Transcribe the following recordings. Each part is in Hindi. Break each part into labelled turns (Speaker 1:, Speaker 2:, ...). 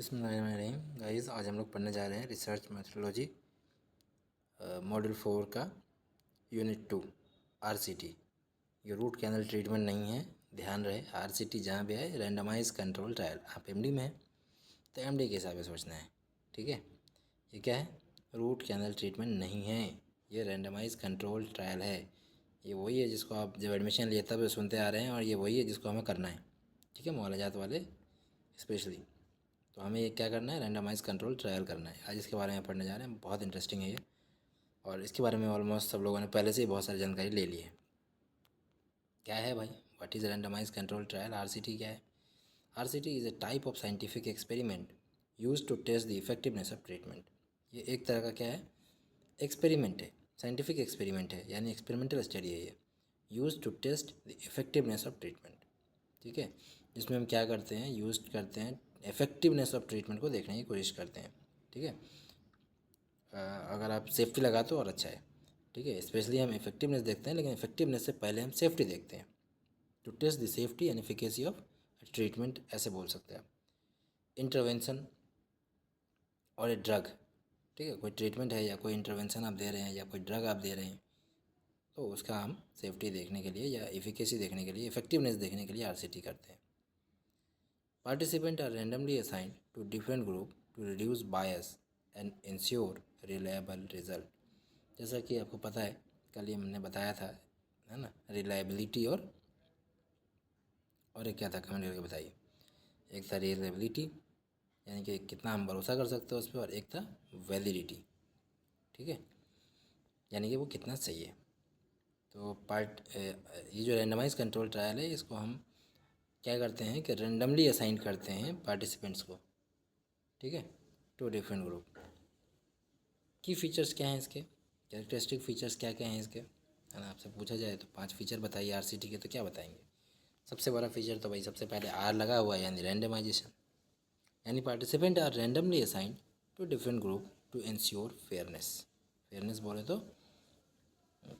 Speaker 1: बिस्मिल्लाहिर्रहमानिर्रहीम गाइस, आज हम लोग पढ़ने जा रहे हैं रिसर्च मेथोडोलॉजी मॉड्यूल 4 का यूनिट 2 आरसीटी। ये रूट कैनल ट्रीटमेंट नहीं है, ध्यान रहे। आरसीटी जहाँ भी आए रैंडमाइज कंट्रोल ट्रायल। आप एमडी में हैं तो एमडी के हिसाब से सोचना है, ठीक है। ये क्या है? रूट कैनल ट्रीटमेंट नहीं है, ये रैंडमाइज कंट्रोल ट्रायल है। ये वही है जिसको आप जब एडमिशन लिए तब सुनते आ रहे हैं, और ये वही है जिसको हमें करना है, ठीक है, मुआलजात वाले स्पेशली। तो हमें ये क्या करना है? रैंडमाइज कंट्रोल ट्रायल करना है। आज इसके बारे में पढ़ने जा रहे हैं। बहुत इंटरेस्टिंग है ये, और इसके बारे में ऑलमोस्ट सब लोगों ने पहले से ही बहुत सारी जानकारी ले ली है। क्या है भाई? What is randomize control trial? RCT क्या है? RCT is a type of scientific experiment use to test the effectiveness of treatment. ये एक तरह का क्या है? एक्सपेरिमेंट है, साइंटिफिक एक्सपेरिमेंट है, यानी एक्सपेरिमेंटल स्टडी है ये, use to test the effectiveness of treatment, ठीक है। जिसमें हम क्या करते हैं? यूज करते हैं इफेक्टिवनेस ऑफ ट्रीटमेंट को देखने की कोशिश करते हैं, ठीक है। अगर आप सेफ्टी लगाते हो और अच्छा है, ठीक है। स्पेशली हम इफेक्टिवनेस देखते हैं, लेकिन इफेक्टिवनेस से पहले हम सेफ्टी देखते हैं। To test the safety and efficacy of treatment, ऐसे बोल सकते हैं आप। इंटरवेंशन और ए ड्रग, ठीक है। कोई ट्रीटमेंट है या कोई इंटरवेंशन आप दे रहे हैं या कोई ड्रग आप दे रहे हैं, तो उसका हम सेफ्टी देखने के लिए या एफिकेसी देखने के लिए, इफेक्टिवनेस देखने के लिए आरसीटी करते हैं। Participants are randomly assigned to different group to reduce bias and ensure reliable result। जैसा कि आपको पता है, कल ही हमने बताया था, है ना, रिलायबिलिटी और एक क्या था, कमेंट करके बताइए। एक था रिलायबिलिटी, यानी कि कितना हम भरोसा कर सकते हैं उस पर, और एक था वैलिडिटी, ठीक है, यानी कि वो कितना सही है। तो ये जो रैंडमाइज कंट्रोल ट्रायल है, इसको हम क्या करते हैं कि रेंडमली असाइन करते हैं पार्टिसिपेंट्स को, ठीक है, टू डिफरेंट ग्रुप। की फीचर्स क्या हैं इसके? कैरेक्टरिस्टिक फीचर्स क्या क्या हैं इसके? है ना, आपसे पूछा जाए तो 5 फीचर बताइए आरसीटी के, तो क्या बताएंगे? सबसे बड़ा फीचर तो भाई सबसे पहले आर लगा हुआ है, यानी रैंडमाइजेशन, यानी participant are randomly assign to different group to ensure fairness. Fairness बोले तो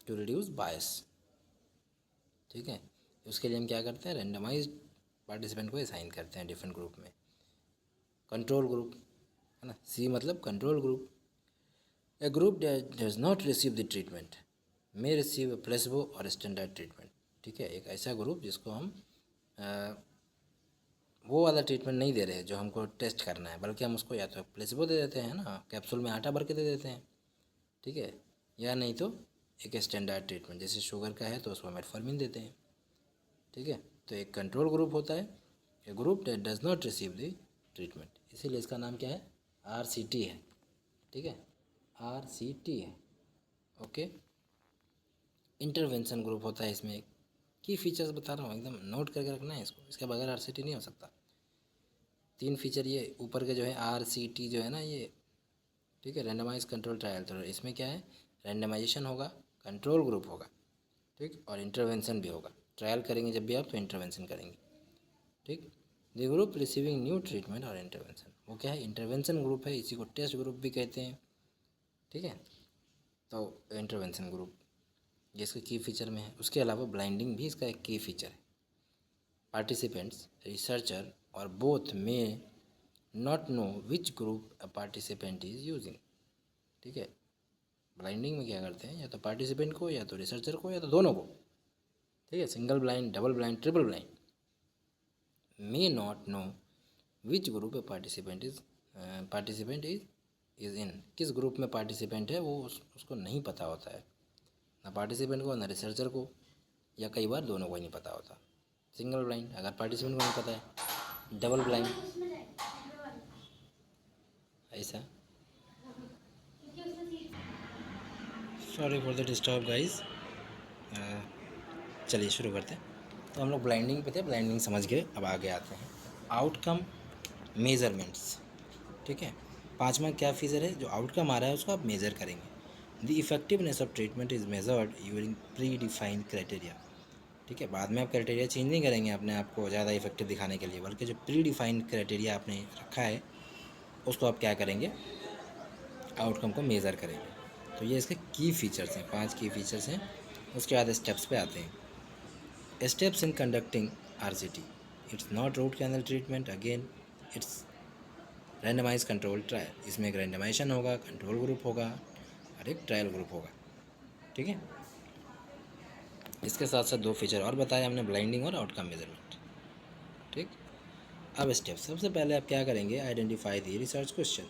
Speaker 1: टू रिड्यूस बायस, ठीक है। उसके लिए हम क्या करते हैं? रैंडमाइज पार्टिसिपेंट को असाइन करते हैं डिफरेंट ग्रुप में। कंट्रोल ग्रुप, है ना, सी मतलब control group. A group that does not receive the treatment may receive a placebo or standard treatment, ठीक है। एक ऐसा ग्रुप जिसको हम वो वाला ट्रीटमेंट नहीं दे रहे जो हमको टेस्ट करना है, बल्कि हम उसको या तो प्लेसिबो दे देते हैं ना, कैप्सूल में आटा भर के दे देते हैं, ठीक है, या नहीं तो एक स्टैंडर्ड ट्रीटमेंट, जैसे शुगर का है तो उसको मेटफॉर्मिन देते हैं, ठीक है। तो एक कंट्रोल ग्रुप होता है, a group that does not receive the treatment, इसीलिए इसका नाम क्या है? आरसीटी है, ठीक है, आरसीटी है, ओके। इंटरवेंशन ग्रुप होता है इसमें। की फीचर्स बता रहा हूँ, एकदम नोट करके रखना है इसको, इसके बगैर आरसीटी नहीं हो सकता। 3 फीचर ये ऊपर के जो है आरसीटी जो है ना ये, ठीक है, रैंडमाइज कंट्रोल ट्रायल। तो इसमें क्या है? रैंडमाइजेशन होगा, कंट्रोल ग्रुप होगा, ठीक, और इंटरवेंशन भी होगा। ट्रायल करेंगे जब भी आप, तो इंटरवेंशन करेंगे, ठीक। The group receiving new treatment और इंटरवेंशन, वो क्या है? इंटरवेंशन ग्रुप है, इसी को टेस्ट ग्रुप भी कहते हैं, ठीक है। तो इंटरवेंशन ग्रुप ये इसके की फीचर में है। उसके अलावा ब्लाइंडिंग भी इसका एक की फीचर है। पार्टिसिपेंट्स, रिसर्चर और बोथ में not know which group a participant is using, ठीक है। ब्लाइंडिंग में क्या करते हैं? या तो पार्टिसिपेंट को, या तो रिसर्चर को, या तो दोनों को, ठीक है। Single blind, double blind, triple blind, may not know which group a participant is in, किस ग्रुप में पार्टिसिपेंट है वो उसको नहीं पता होता है, ना पार्टिसिपेंट को ना रिसर्चर को, या कई बार दोनों को ही नहीं पता होता। सिंगल ब्लाइंड, अगर पार्टिसिपेंट को नहीं पता है। डबल ब्लाइंड, ऐसा। Sorry for the disturb guys, चलिए शुरू करते हैं। तो हम लोग ब्लाइंडिंग पे थे, ब्लाइंडिंग समझ गए, अब आगे आते हैं आउटकम मेजरमेंट्स, ठीक है। 5वां क्या फीचर है? जो आउटकम आ रहा है उसको आप मेज़र करेंगे। The effectiveness of treatment is measured using pre defined criteria, ठीक है। बाद में आप क्राइटेरिया चेंज नहीं करेंगे अपने आप को ज़्यादा इफेक्टिव दिखाने के लिए, बल्कि जो प्री डिफाइंड क्राइटेरिया आपने रखा है उसको आप क्या करेंगे? आउटकम को मेज़र करेंगे। तो ये इसके की फीचर्स हैं, 5 की फीचर्स हैं। उसके बाद स्टेप्स पे आते हैं। Steps in conducting RCT, it's not root canal treatment, again it's randomize control trial, इसमें एक रैंडमाइजेशन होगा, कंट्रोल ग्रुप होगा और एक ट्रायल ग्रुप होगा। ठीक है, इसके साथ साथ दो फीचर और बताया हमने, ब्लाइंडिंग और आउटकम मेजरमेंट। ठीक, अब स्टेप, सबसे पहले आप क्या करेंगे, आइडेंटिफाई दी रिसर्च क्वेश्चन।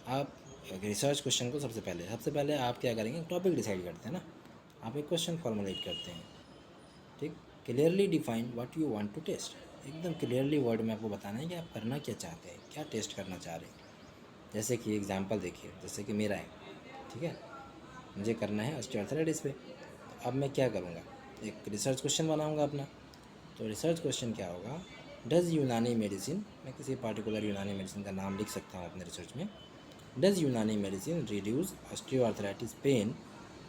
Speaker 1: आप रिसर्च क्वेश्चन को सबसे पहले आप क्या करेंगे, टॉपिक डिसाइड करते हैं ना, आप एक क्वेश्चन फॉर्मुलेट करते हैं। ठीक, clearly define what you want to test, एकदम क्लियरली वर्ड में आपको बताना है कि आप करना क्या चाहते हैं, क्या टेस्ट करना चाह रहे हैं। जैसे कि एग्जांपल देखिए, जैसे कि मेरा है, ठीक है, मुझे करना है ऑस्टियोआर्थराइटिस पे। अब मैं क्या करूँगा, एक रिसर्च क्वेश्चन बनाऊँगा अपना। तो रिसर्च क्वेश्चन क्या होगा, डज़ यूनानी मेडिसिन, मैं किसी पार्टिकुलर यूनानी मेडिसिन का नाम लिख सकता हूँ अपने रिसर्च में, does Unani medicine reduce osteoarthritis pain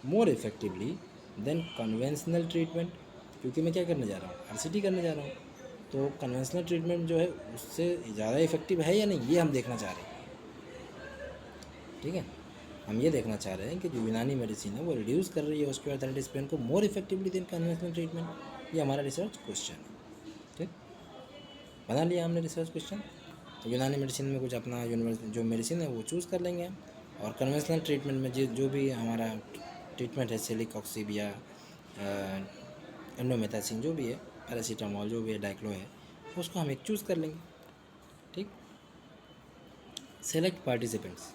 Speaker 1: more effectively than conventional treatment. क्योंकि मैं क्या करने जा रहा हूँ, आरसीटी करने जा रहा हूँ, तो कन्वेंशनल ट्रीटमेंट जो है उससे ज़्यादा इफेक्टिव है या नहीं, ये हम देखना चाह रहे हैं। ठीक है, हम ये देखना चाह रहे हैं कि जो यूनानी मेडिसिन है वो रिड्यूस कर रही है ऑस्टियोआर्थराइटिस पेन को more effectively than conventional treatment. ये हमारा रिसर्च क्वेश्चन है। ठीक, बना लिया हमने रिसर्च क्वेश्चन। तो यूनानी मेडिसिन में कुछ अपना जो मेडिसिन है वो चूज़ कर लेंगे हम, और कन्वेंशनल ट्रीटमेंट में जो भी हमारा ट्रीटमेंट है, सेलिकॉक्सिब या एंडोमेथासिन जो भी है, पैरासीटामॉल जो भी है, डाइक्लो है, उसको हम एक चूज़ कर लेंगे। ठीक, select participants,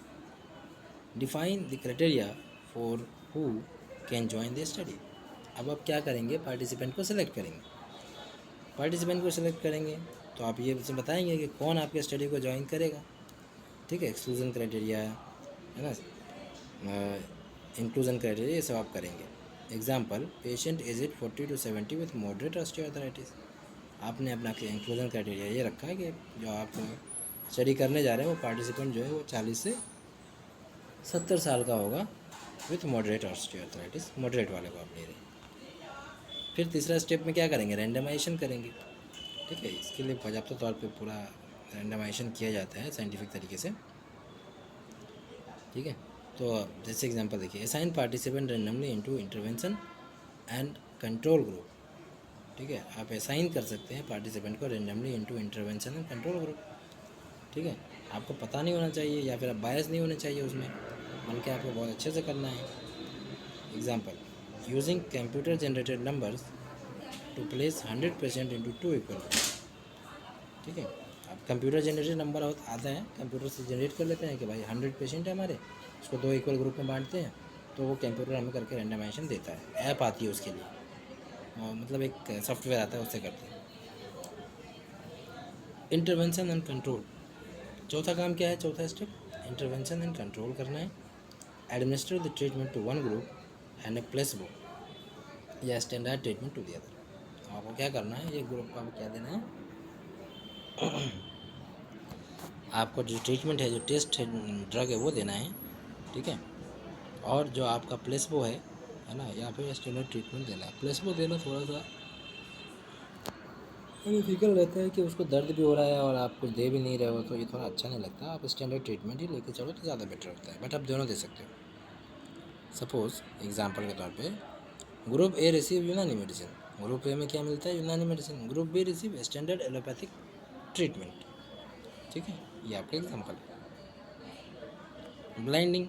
Speaker 1: define the criteria for who can join the study. अब आप क्या करेंगे, पार्टिसिपेंट को सिलेक्ट करेंगे। पार्टिसिपेंट को सिलेक्ट करेंगे तो आप ये बताएंगे कि कौन आपके स्टडी को ज्वाइन करेगा। ठीक है, एक्सक्लूजन क्राइटेरिया है ना, इंक्लूजन क्राइटेरिया, ये सब आप करेंगे। Example, patient aged 40 to 70 with moderate osteoarthritis. आपने अपना इंक्लूजन क्राइटेरिया ये रखा है कि जो आप स्टडी करने जा रहे हैं वो पार्टिसिपेंट जो है वो 40 से 70 साल का होगा विथ मॉडरेट ऑस्टियोआर्थराइटिस, मॉडरेट वाले को आप ले रहे हैं। फिर तीसरा स्टेप में क्या करेंगे, रैंडमाइजेशन करेंगे। ठीक है, इसके लिए पर्याप्त तौर पे पूरा रैंडमाइजेशन किया जाता है साइंटिफिक तरीके से। ठीक है, तो जैसे एग्जांपल देखिए, assign participant randomly into intervention and control group. ठीक है, आप असाइन कर सकते हैं पार्टिसिपेंट को randomly into intervention and control group. ठीक है, आपको पता नहीं होना चाहिए या फिर आप बायस नहीं होने चाहिए उसमें, बल्कि आपको बहुत अच्छे से करना है। Example, using computer generated numbers to place 100% into 2 equal. ठीक है, अब कंप्यूटर जनरेटेड नंबर आता है, कंप्यूटर से जनरेट कर लेते हैं कि भाई 100% है हमारे, उसको 2 इक्वल ग्रुप में बांटते हैं, तो वो कंप्यूटर हमें करके रैंडमाइजेशन देता है। ऐप आती है उसके लिए, मतलब एक सॉफ्टवेयर आता है, उससे करते हैं। इंटरवेंशन एंड कंट्रोल, चौथा काम क्या है, चौथा स्टेप इंटरवेंशन एंड कंट्रोल करना है। Administer the treatment to one group and a placebo या standard treatment to the other. आपको क्या करना है, ये ग्रुप को आपको क्या देना है, आपको जो ट्रीटमेंट है, जो टेस्ट है, ड्रग है, वो देना है। ठीक है, और जो आपका प्लेसबो है ना, या फिर स्टैंडर्ड ट्रीटमेंट देना है। प्लेसबो देना थोड़ा सा डिफिकल्ट रहता है कि उसको दर्द भी हो रहा है और आप कुछ दे भी नहीं रहे हो, तो ये थोड़ा अच्छा नहीं लगता। आप स्टैंडर्ड ट्रीटमेंट ही लेके चलो तो ज़्यादा बेटर होता है, बट आप दोनों दे सकते हो। सपोज़ एग्जांपल के तौर पे, group A receive Unani medicine, group A में क्या मिलता है, Unani medicine, group B receive standard allopathic treatment. ठीक है, ये आपका एग्जांपल है। ब्लाइंडिंग,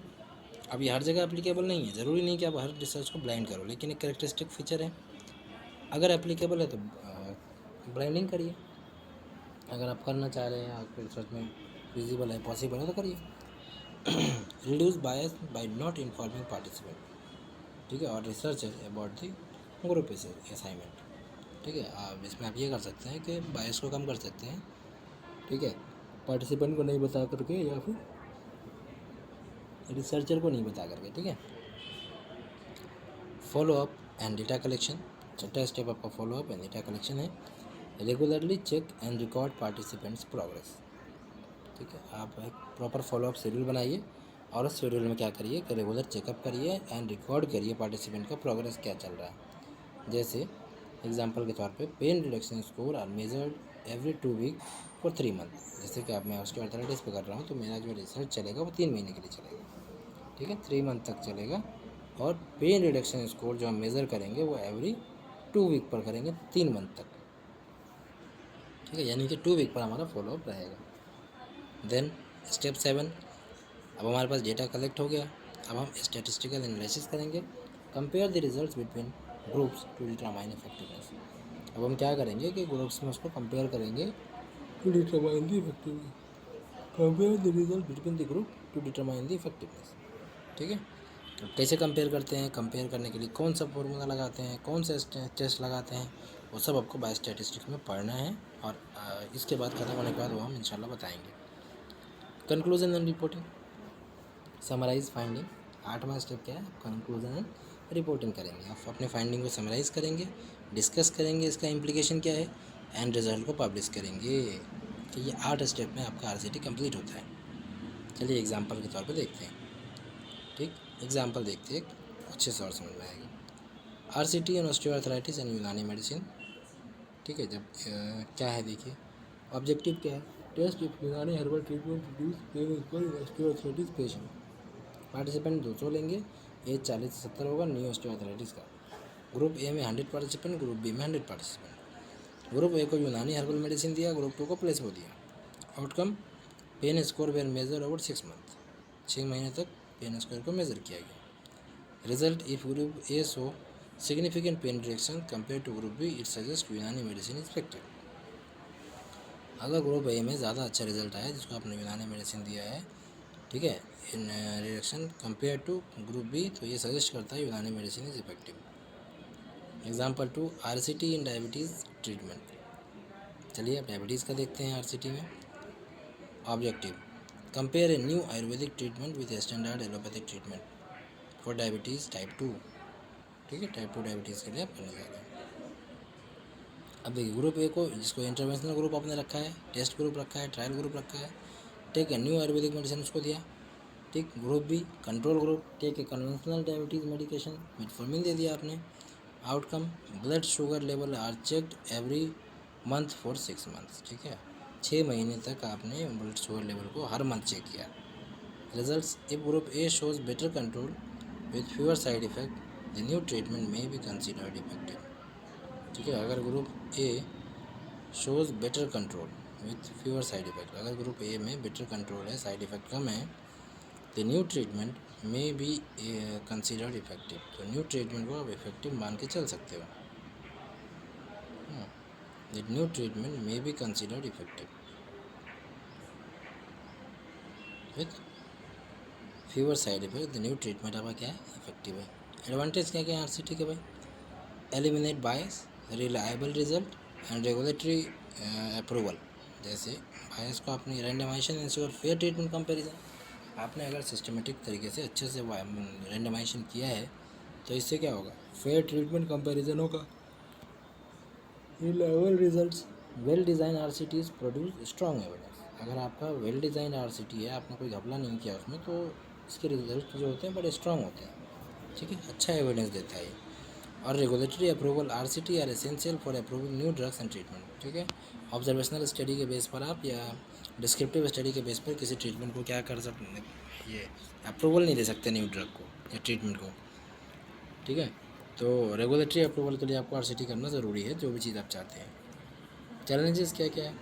Speaker 1: अब ये हर जगह एप्लीकेबल नहीं है, ज़रूरी नहीं कि आप हर रिसर्च को ब्लाइंड करो, लेकिन एक कैरेक्टरिस्टिक फीचर है। अगर एप्लीकेबल है तो ब्लाइंडिंग करिए, अगर आप करना चाह रहे हैं, आपके रिसर्च में फिजिबल है, पॉसिबल है तो करिए। Reduce bias by not informing participant. ठीक है, और research about the group assignment. ठीक है, आप इसमें आप ये कर सकते हैं कि बायस को कम कर सकते हैं। ठीक है, पार्टिसिपेंट को नहीं बता करके या फिर रिसर्चर को नहीं बता करके। ठीक है, follow up and data collection, छठा स्टेप आपका follow up and data collection है। Regularly check and record participants progress. ठीक है, आप एक प्रॉपर फॉलो अप शेड्यूल बनाइए और उस शेड्यूल में क्या करिए कि रेगुलर चेकअप करिए एंड रिकॉर्ड करिए पार्टिसिपेंट का प्रोग्रेस क्या चल रहा है। जैसे एग्जांपल के तौर पे, pain reduction score are measured every 2 week for 3 month. जैसे कि अब मैं ऑस्टियोआर्थराइटिस पे कर रहा हूँ, तो मेरा जो रिसर्च चलेगा वो 3 महीने के लिए चलेगा। ठीक है, 3 मंथ तक चलेगा। और पेन रिडक्शन स्कोर जो हम मेज़र करेंगे वो एवरी 2 वीक पर करेंगे, 3 मंथ तक। ठीक है, यानी कि 2 वीक पर हमारा फॉलोअप रहेगा। देन स्टेप 7, अब हमारे पास डेटा कलेक्ट हो गया। अब हम स्टैटिस्टिकल एनालिसिस करेंगे, compare the results between groups to determine effectiveness. अब हम क्या करेंगे कि ग्रुप्स में उसको कंपेयर करेंगे to determine the effectiveness, compare the result between the group to determine the effectiveness. ठीक है, अब कैसे कंपेयर करते हैं, कंपेयर करने के लिए कौन सा फॉर्मूला लगाते हैं, कौन सा टेस्ट लगाते हैं, वो सब आपको बायो स्टैटिस्टिक्स में पढ़ना है। और इसके बाद ख़त्म होने के बाद वो हम इंशाल्लाह बताएंगे। Conclusion and reporting, summarise finding, 8वां स्टेप क्या है, कंक्लूजन एंड रिपोर्टिंग करेंगे। आप अपने फाइंडिंग को समराइज़ करेंगे, डिस्कस करेंगे इसका इम्प्लीकेशन क्या है, एंड रिजल्ट को पब्लिश करेंगे। तो ये 8 स्टेप में आपका RCT कंप्लीट होता है। चलिए एग्जांपल के तौर पे देखते हैं। ठीक, एग्जांपल देखते हैं, अच्छे से और समझ में आएगी। RCT एंड ऑस्टियोआर्थराइटिस एंड यूनानी मेडिसिन। ठीक है, जब क्या है देखिए, ऑब्जेक्टिव क्या है, टेस्ट इफ यूनानी herbal treatment reduce pain in osteoarthritis patient. Participant 200 लेंगे, एज 40 से 70 होगा, न्यू ऑस्टियोआर्थराइटिस का। ग्रुप ए में 100 पार्टिसिपेंट, ग्रुप बी में 100 पार्टिसिपेंट। ग्रुप ए को यूनानी हर्बल मेडिसिन दिया, ग्रुप 2 को प्लेसबो दिया। Outcome, pain score were measure over 6 month, 6 महीने तक पेन स्कोर को मेजर किया गया। Result, if group A so significant pain reduction compare to group B, it suggest Unani medicine is effective. अगर ग्रुप ए में ज़्यादा अच्छा रिजल्ट आया जिसको आपने यूनानी मेडिसिन दिया है, ठीक है, in reduction compare to group B, तो ये सजेस्ट करता है Unani medicine is effective. Example 2, RCT in diabetes treatment. चलिए अब डायबिटीज़ का देखते हैं RCT में। Objective, compare a new Ayurvedic treatment with standard allopathic treatment for diabetes type 2। ठीक है, टाइप 2 डायबिटीज़ के लिए आप करने जा रहे हैं। अब देखिए, ग्रुप ए को, जिसको इंटरवेंशनल ग्रुप आपने रखा है, टेस्ट ग्रुप रखा है, ट्रायल ग्रुप रखा है, ठीक है, न्यू आयुर्वेदिक मेडिसिन उसको दिया। ठीक, ग्रुप बी कंट्रोल ग्रुप, ठीक है, कन्वेंशनल डायबिटीज़ मेडिकेशन मेटफॉर्मिन दे दिया आपने। Outcome, blood sugar level are checked every month for 6 months. ठीक है, 6 महीने तक आपने ब्लड शुगर लेवल को हर मंथ चेक किया। Results, if group A shows better control with fewer side effect the new treatment में बी कंसिडर्ड इफेक्टिव। ठीक है, अगर group A shows better control with fewer side effect, अगर ग्रुप ए में बेटर कंट्रोल है, साइड इफेक्ट कम है, द न्यू ट्रीटमेंट में बी कंसिडर्ड इफेक्टिव, तो न्यू ट्रीटमेंट को आप इफेक्टिव मान के चल सकते हो। द न्यू ट्रीटमेंट में be considered effective with fewer side effect, the new treatment आपका क्या है, इफेक्टिव है। एडवांटेज क्या क्या है RCT के भाई, eliminate bias, reliable result and regulatory approval. जैसे बायस को आपने randomization ensure fair treatment comparison, आपने अगर सिस्टमेटिक तरीके से अच्छे से रैंडमाइजेशन किया है तो इससे क्या होगा, फेयर ट्रीटमेंट कंपैरिजन होगा। Reliable results, well design RCTs produce strong evidence. अगर आपका वेल डिज़ाइन RCT है, आपने कोई घपला नहीं किया उसमें, तो इसके रिजल्ट जो होते हैं बड़े स्ट्रॉन्ग होते हैं। ठीक है, अच्छा एविडेंस देता है ये। और regulatory approval, RCT are essential for approving new drugs and treatment. ठीक है, ऑब्जर्वेशनल स्टडी के बेस पर आप या डिस्क्रिप्टिव स्टडी के बेस पर किसी ट्रीटमेंट को क्या कर सकते, ये अप्रूवल नहीं दे सकते न्यू ड्रग को या ट्रीटमेंट को। ठीक है, तो रेगुलेटरी अप्रूवल के लिए आपको RCT करना ज़रूरी है, जो भी चीज़ आप चाहते हैं। चैलेंजेस क्या क्या है,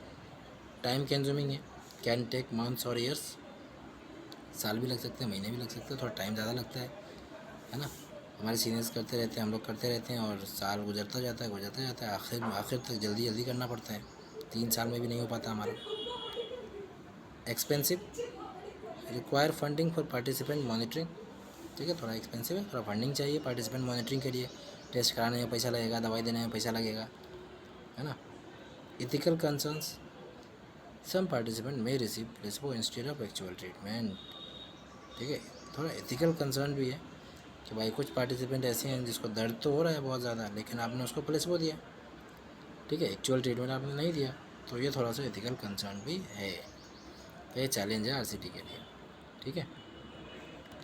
Speaker 1: टाइम कंज्यूमिंग है, कैन टेक मंथ्स और ईयर्स, साल भी लग सकते हैं, महीने भी लग सकते हैं, थोड़ा टाइम ज़्यादा लगता है ना। हमारे सीनियर्स करते रहते हैं, हम लोग करते रहते हैं, और साल गुजरता जाता है, आखिर तक जल्दी जल्दी करना पड़ता है, 3 साल में भी नहीं हो पाता हमारा। Expensive, require funding for participant monitoring. ठीक है, थोड़ा एक्सपेंसिव है, थोड़ा फंडिंग चाहिए पार्टिसिपेंट मॉनिटरिंग के लिए, टेस्ट कराने में पैसा लगेगा, दवाई देने में पैसा लगेगा, है ना। Ethical concerns, some participant may receive placebo instead of actual treatment. ठीक है, थोड़ा एथिकल कंसर्न भी है कि भाई कुछ पार्टिसिपेंट ऐसे हैं जिसको दर्द तो हो रहा है बहुत ज़्यादा, लेकिन आपने उसको प्लेसबो दिया, ठीक है, एक्चुअल ट्रीटमेंट आपने नहीं दिया, तो ये थोड़ा सा एथिकल कंसर्न भी है। तो ये चैलेंज है RCT के लिए। ठीक है,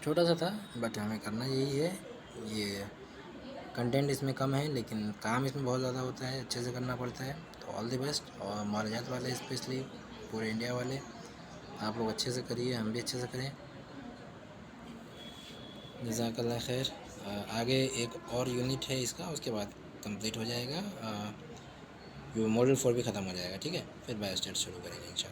Speaker 1: छोटा सा था बट हमें करना यही है। ये कंटेंट इसमें कम है लेकिन काम इसमें बहुत ज़्यादा होता है, अच्छे से करना पड़ता है। तो ऑल द बेस्ट, और मालजात वाले स्पेशली पूरे इंडिया वाले, आप लोग अच्छे से करिए, हम भी अच्छे से करें। जज़ाकल्लाह खैर। आगे एक और यूनिट है इसका, उसके बाद कंप्लीट हो जाएगा, मॉडल 4 भी ख़त्म हो जाएगा। ठीक है, फिर बायोस्टैट शुरू करेंगे इंशाल्लाह।